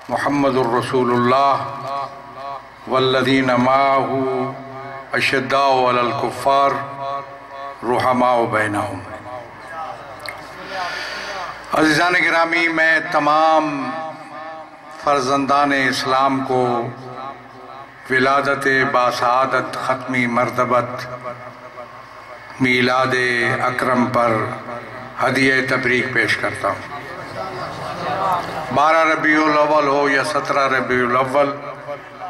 محمد الرسول اللہ والذین معہ اشداء علی الکفار رحماء بینہم۔ عزیزان گرامی، میں تمام فرزندان اسلام کو ولادت باسعادت ختمی مرتبت میلاد اکرم پر ہدیہ تبریک پیش کرتا ہوں۔ 12 ربیع الاول ہو یا 17 ربیع الاول،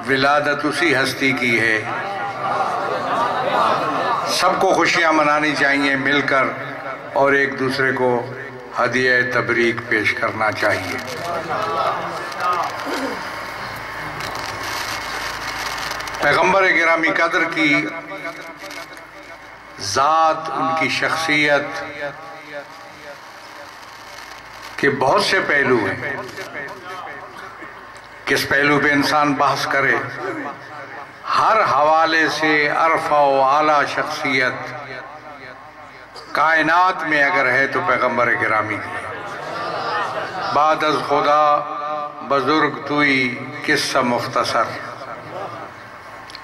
ولادت اسی ہستی کی ہے۔ سب کو خوشیاں منانی چاہیے مل کر، اور ایک دوسرے کو ہدیہ تبریک پیش کرنا چاہیے۔ پیغمبر گرامی قدر کی ذات، ان کی شخصیت کہ بہت سے پہلو ہیں، کس پہلو پہ انسان بحث کرے، ہر حوالے سے عرفہ و اعلیٰ شخصیت کائنات میں اگر ہے تو پیغمبر گرامی کی۔ بعد از خدا بزرگ توئی قصہ مختصر،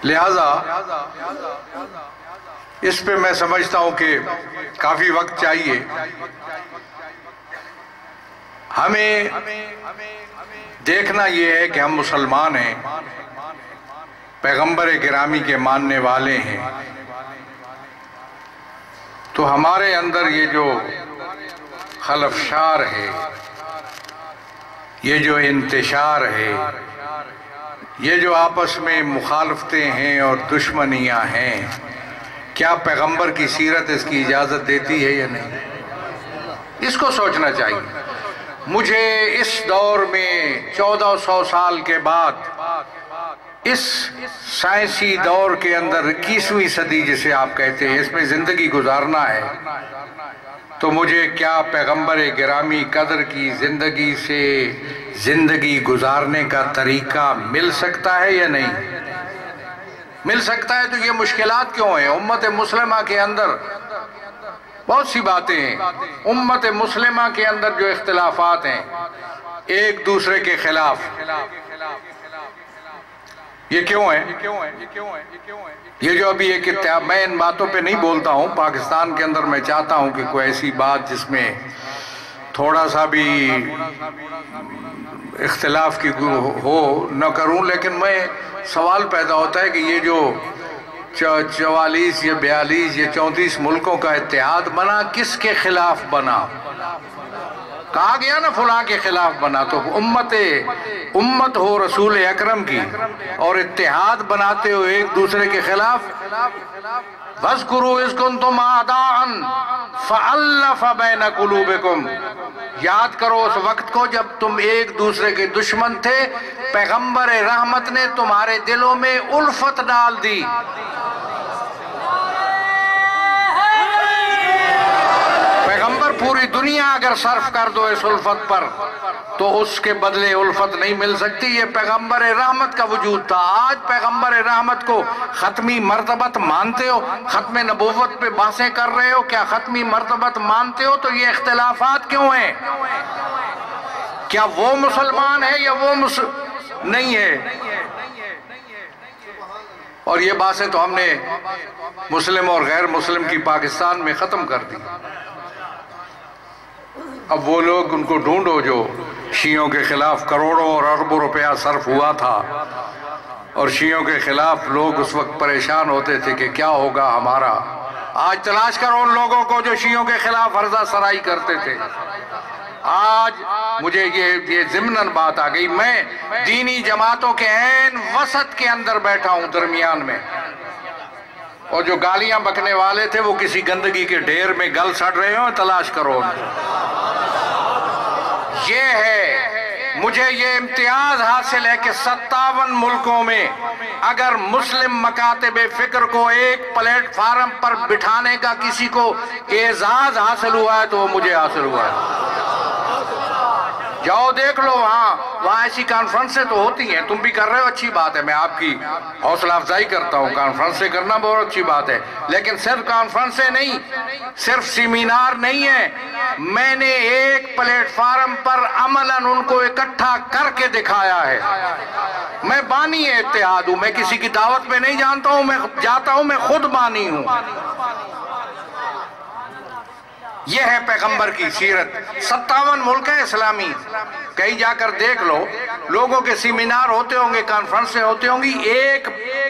لہذا اس پہ میں سمجھتا ہوں کہ کافی وقت چاہیے۔ ہمیں دیکھنا یہ ہے کہ ہم مسلمان ہیں، پیغمبر گرامی کے ماننے والے ہیں، تو ہمارے اندر یہ جو خلفشار ہے، یہ جو انتشار ہے، یہ جو آپس میں مخالفتیں ہیں اور دشمنیاں ہیں، کیا پیغمبر کی سیرت اس کی اجازت دیتی ہے یا نہیں؟ اس کو سوچنا چاہیے۔ مجھے اس دور میں 1400 سال کے بعد، اس سائنسی دور کے اندر 21ویں صدی جسے آپ کہتے ہیں، اس میں زندگی گزارنا ہے، تو مجھے کیا پیغمبر گرامی قدر کی زندگی سے زندگی گزارنے کا طریقہ مل سکتا ہے یا نہیں؟ مل سکتا ہے تو یہ مشکلات کیوں ہیں؟ امت مسلمہ کے اندر بہت سی باتیں ہیں، امت مسلمہ کے اندر جو اختلافات ہیں ایک دوسرے کے خلاف، یہ کیوں ہیں؟ یہ جو ابھی ایک اتحاد، میں ان باتوں پہ نہیں بولتا ہوں، پاکستان کے اندر میں چاہتا ہوں کہ کوئی ایسی بات جس میں تھوڑا سا بھی اختلاف کی ہو نہ کروں، لیکن میں سوال پیدا ہوتا ہے کہ یہ جو 44 یا 42 یا 34 ملکوں کا اتحاد بنا، کس کے خلاف بنا؟ کہا گیا نا فلاں کے خلاف بنا، تو امت ہو رسول اکرم کی اور اتحاد بناتے ہو ایک دوسرے کے خلاف۔ وَاذْكُرُوا إِذْ كُنْتُمْ أَعْدَاءً فَأَلَّفَ بَيْنَ قُلُوبِكُمْ، یاد کرو اس وقت کو جب تم ایک دوسرے کے دشمن تھے، پیغمبر رحمت نے تمہارے دلوں میں الفت ڈال دی۔ پیغمبر پوری دنیا اگر صرف کر دو اس الفت پر تو اس کے بدلے الفت نہیں مل سکتی۔ یہ پیغمبر رحمت کا وجود تھا۔ آج پیغمبر رحمت کو ختمی مرتبت مانتے ہو، ختم نبوت پہ بحثیں کر رہے ہو، کیا ختمی مرتبت مانتے ہو؟ تو یہ اختلافات کیوں ہیں؟ کیا وہ مسلمان ہے یا وہ نہیں ہے؟ اور یہ باتیں تو ہم نے مسلم اور غیر مسلم کی پاکستان میں ختم کر دی۔ اب وہ لوگ ان کو ڈھونڈو جو شیعوں کے خلاف کروڑوں اور اربوں روپیہ صرف ہوا تھا، اور شیعوں کے خلاف لوگ اس وقت پریشان ہوتے تھے کہ کیا ہوگا ہمارا۔ آج تلاش کرو ان لوگوں کو جو شیعوں کے خلاف عرضہ سرائی کرتے تھے۔ آج مجھے یہ ضمناً بات آ گئی، میں دینی جماعتوں کے عین وسط کے اندر بیٹھا ہوں، درمیان میں، اور جو گالیاں بکنے والے تھے وہ کسی گندگی کے ڈھیر میں گل سڑ رہے ہوں، تلاش کرو ان کو۔ یہ ہے، مجھے یہ امتیاز حاصل ہے کہ 57 ملکوں میں اگر مسلم مکاتب فکر کو ایک پلیٹ فارم پر بٹھانے کا کسی کو اعزاز حاصل ہوا ہے تو وہ مجھے حاصل ہوا ہے۔ جاؤ دیکھ لو وہاں ایسی کانفرنسیں تو ہوتی ہیں، تم بھی کر رہے ہو، اچھی بات ہے، میں آپ کی حوصلہ افزائی کرتا ہوں، کانفرنسیں کرنا بہت اچھی بات ہے، لیکن صرف کانفرنسیں نہیں، صرف سیمینار نہیں ہے، میں نے ایک پلیٹ فارم پر عملاً ان کو اکٹھا کر کے دکھایا ہے۔ میں بانی اتحاد ہوں، میں کسی کی دعوت میں نہیں جاتا ہوں، میں خود بانی ہوں۔ یہ ہے پیغمبر کی سیرت۔ 57 ملک ہیں اسلامی، کہیں جا کر دیکھ لو، لوگوں کے سیمینار ہوتے ہوں گے، کانفرنسیں ہوتے ہوں گی،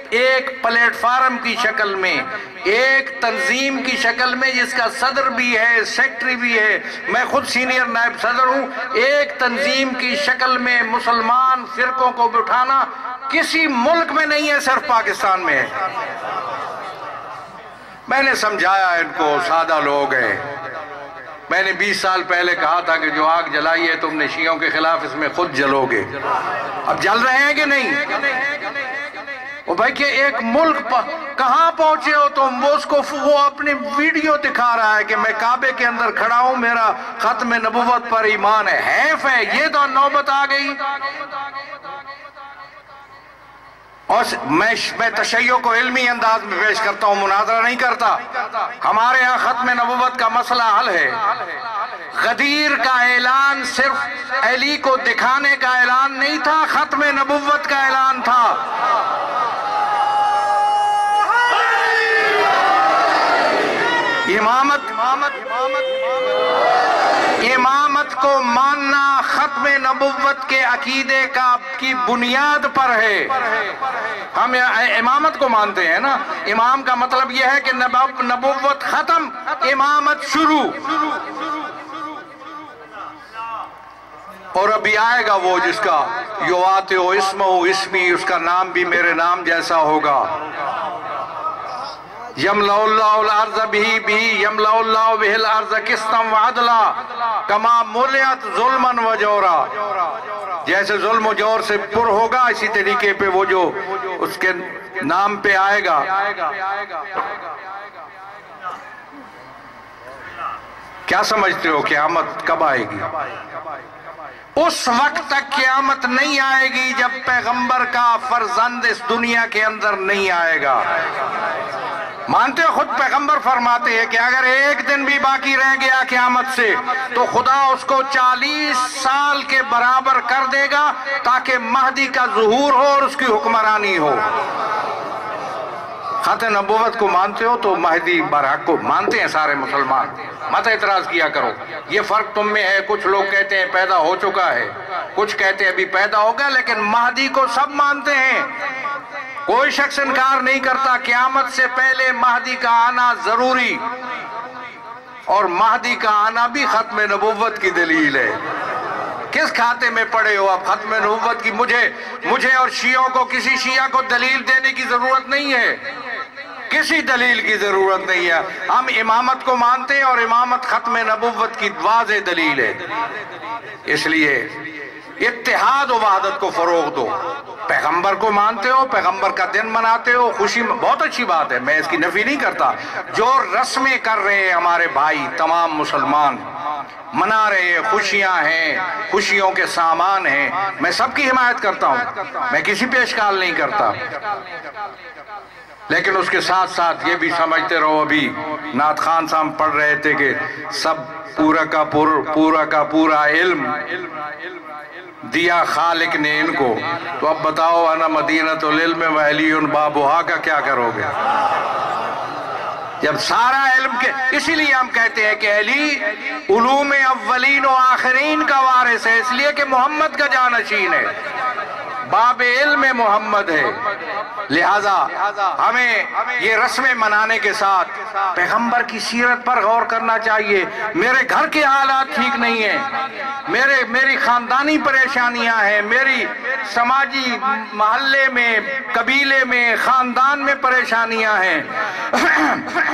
ایک پلیٹ فارم کی شکل میں، ایک تنظیم کی شکل میں، جس کا صدر بھی ہے، سیکٹری بھی ہے، میں خود سینئر نائب صدر ہوں، ایک تنظیم کی شکل میں مسلمان فرقوں کو بٹھانا کسی ملک میں نہیں ہے، صرف پاکستان میں ہے۔ میں نے سمجھایا ان کو، سادہ لوگ ہیں، میں نے 20 سال پہلے کہا تھا کہ جو آگ جلائی ہے تم نے شیعوں کے خلاف، اس میں خود جلو گے۔ اب جل رہے ہیں کہ نہیں؟ وہ بھائی کہ ایک ملک کہاں پہنچے ہو تم؟ وہ اپنی ویڈیو دکھا رہا ہے کہ میں کعبے کے اندر کھڑا ہوں، میرا ختم نبوت پر ایمان ہے۔ حیف ہے، یہ تو نوبت آ گئی۔ اور میں تشیع کو علمی انداز میں پیش کرتا ہوں، مناظرہ نہیں کرتا۔ ہمارے ہاں ختم نبوت کا مسئلہ حل ہے۔ غدیر کا اعلان صرف علی کو دکھانے کا اعلان نہیں تھا، ختم نبوت کا اعلان تھا۔ امامت کو ماننا ختم نبوت کے عقیدے کی بنیاد پر ہے۔ ہم امامت کو مانتے ہیں نا، امام کا مطلب یہ ہے کہ نبوت ختم، امامت شروع۔ اور ابھی آئے گا وہ جس کا یواتِ اسمہ اسمی، اس کا نام بھی میرے نام جیسا ہوگا۔ یملأ اللہ الارض بھی یملأ اللہ بہ الارض قسطا وعدلا کما ملئت ظلما و جورا۔ جیسے ظلم و جور سے پر ہوگا، اسی طریقے پہ وہ جو اس کے نام پہ آئے گا۔ کیا سمجھتے ہو قیامت کب آئے گی؟ اس وقت تک قیامت نہیں آئے گی جب پیغمبر کا فرزند اس دنیا کے اندر نہیں آئے گا۔ مانتے ہو، خود پیغمبر فرماتے ہیں کہ اگر ایک دن بھی باقی رہ گیا قیامت سے تو خدا اس کو 40 سال کے برابر کر دے گا تاکہ مہدی کا ظہور ہو اور اس کی حکمرانی ہو۔ ختم نبوت کو مانتے ہو تو مہدی برحق کو مانتے ہیں سارے مسلمان، مت اعتراض کیا کرو۔ یہ فرق تم میں ہے، کچھ لوگ کہتے ہیں پیدا ہو چکا ہے، کچھ کہتے ہیں ابھی پیدا ہوگا، لیکن مہدی کو سب مانتے ہیں۔ کوئی شخص انکار نہیں کرتا قیامت سے پہلے مہدی کا آنا ضروری، اور مہدی کا آنا بھی ختم نبوت کی دلیل ہے۔ کس کھاتے میں پڑے ہو اب ختم نبوت کی؟ مجھے اور شیعوں کو، کسی شیعہ کو دلیل دینے کی ضرورت نہیں ہے، کسی دلیل کی ضرورت نہیں ہے۔ ہم امامت کو مانتے ہیں اور امامت ختم نبوت کی واضح دلیل ہے۔ اس لیے اتحاد و وحدت کو فروغ دو۔ پیغمبر کو مانتے ہو، پیغمبر کا دن مناتے ہو، خوشی، بہت اچھی بات ہے، میں اس کی نفی نہیں کرتا۔ جو رسمیں کر رہے ہیں ہمارے بھائی تمام مسلمان، منا رہے ہیں، خوشیاں ہیں، خوشیوں کے سامان ہیں، میں سب کی حمایت کرتا ہوں، میں کسی پہ اشکال نہیں کرتا، لیکن اس کے ساتھ ساتھ یہ بھی سمجھتے رہو، ابھی نعت خان صاحب پڑھ رہے تھے کہ سب پورا کا پورا علم دیا خالق نے ان کو، تو اب بتاؤ انا مدینۃ العلم و علی بابھا کا کیا کرو گے؟ جب سارا علم کے، اسی لیے ہم کہتے ہیں کہ علی علوم اولین و آخرین کا وارث ہے، اس لیے کہ محمد کا جانشین ہے، باب علم محمد ہے۔ لہذا ہمیں یہ رسمیں منانے کے ساتھ پیغمبر کی سیرت پر غور کرنا چاہیے۔ میرے گھر کے حالات ٹھیک نہیں ہیں، میری خاندانی پریشانیاں ہیں، میری سماجی محلے میں، قبیلے میں، خاندان میں پریشانیاں ہیں،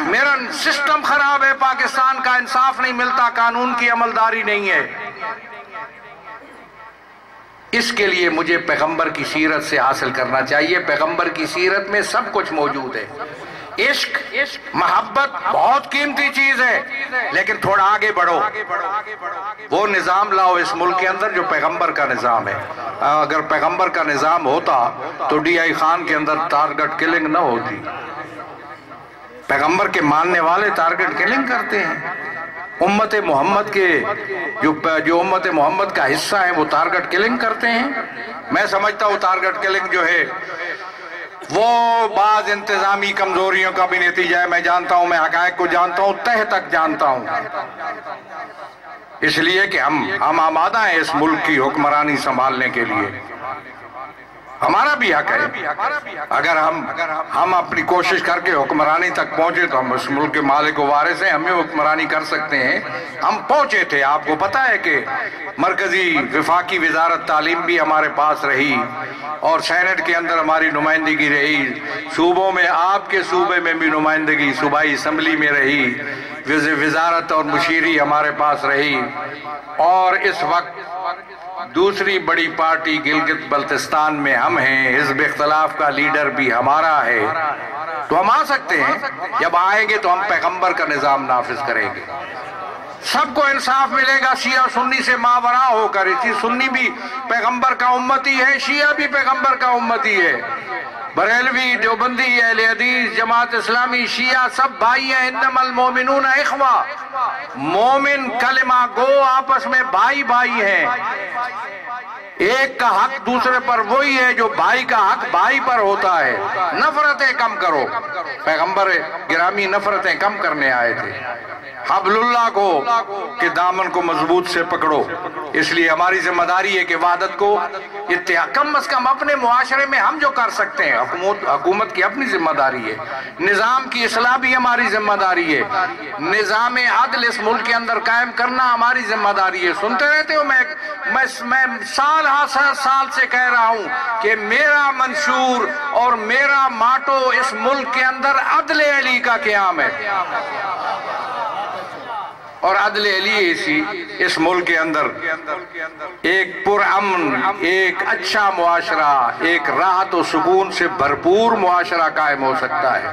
میرا سسٹم خراب ہے، پاکستان کا انصاف نہیں ملتا، قانون کی عملداری نہیں ہے۔ اس کے لیے مجھے پیغمبر کی سیرت سے حاصل کرنا چاہیے۔ پیغمبر کی سیرت میں سب کچھ موجود ہے۔ عشق محبت بہت قیمتی چیز ہے، لیکن تھوڑا آگے بڑھو، وہ نظام لاؤ اس ملک کے اندر جو پیغمبر کا نظام ہے۔ اگر پیغمبر کا نظام ہوتا تو ڈی آئی خان کے اندر ٹارگٹ کلنگ نہ ہوتی۔ پیغمبر کے ماننے والے ٹارگٹ کلنگ کرتے ہیں، امت محمد کے جو امت محمد کا حصہ ہے وہ ٹارگٹ کلنگ کرتے ہیں۔ میں سمجھتا ہوں ٹارگٹ کلنگ جو ہے وہ بعض انتظامی کمزوریوں کا بھی نتیجہ ہے۔ میں جانتا ہوں، میں حقائق کو جانتا ہوں، تہ تک جانتا ہوں، اس لیے کہ ہم آمادہ ہیں اس ملک کی حکمرانی سنبھالنے کے لیے۔ ہمارا بھی حق ہے، اگر ہم اپنی کوشش کر کے حکمرانی تک پہنچے تو ہم اس ملک کے مالک و وارث ہیں، ہمیں حکمرانی کر سکتے ہیں۔ ہم پہنچے تھے، آپ کو پتا ہے کہ مرکزی وفاقی وزارت تعلیم بھی ہمارے پاس رہی اور سینٹ کے اندر ہماری نمائندگی رہی، صوبوں میں آپ کے صوبے میں بھی نمائندگی صوبائی اسمبلی میں رہی، وزارت اور مشیری ہمارے پاس رہی، اور اس وقت دوسری بڑی پارٹی گلگت بلتستان میں ہم ہیں، حزب اختلاف کا لیڈر بھی ہمارا ہے، تو ہم آ سکتے ہیں۔ جب آئیں گے تو ہم پیغمبر کا نظام نافذ کریں گے، سب کو انصاف ملے گا، شیعہ سنی سے ماورا ہو کر۔ اسی سنی بھی پیغمبر کا امتی ہے، شیعہ بھی پیغمبر کا امتی ہے، بریلوی، دیوبندی، اہل حدیث، جماعت اسلامی، شیعہ سب بھائی ہیں۔ انما المومنون اخوہ، مومن کلمہ گو آپس میں بھائی بھائی ہیں، ایک کا حق دوسرے پر وہی ہے جو بھائی کا حق بھائی پر ہوتا ہے۔ نفرتیں کم کرو، پیغمبر گرامی نفرتیں کم کرنے آئے تھے، حبل اللہ کو کہ دامن کو مضبوط سے پکڑو۔ اس لیے ہماری ذمہ داری ہے کہ وحدت کو اتحاد، کم از کم اپنے معاشرے میں ہم جو کر سکتے ہیں، حکومت کی اپنی ذمہ داری ہے، نظام کی اصلاح بھی ہماری ذمہ داری ہے، نظام عدل اس ملک کے اندر قائم کرنا ہماری ذمہ داری ہے۔ سنتے رہتے ہو، میں سال سال سے کہہ رہا ہوں کہ میرا منشور اور میرا ماٹو اس ملک کے اندر عدل علی کا قیام ہے، اور عدل علی اس ملک کے اندر ایک پرامن، ایک اچھا معاشرہ، ایک راحت و سکون سے بھرپور معاشرہ قائم ہو سکتا ہے۔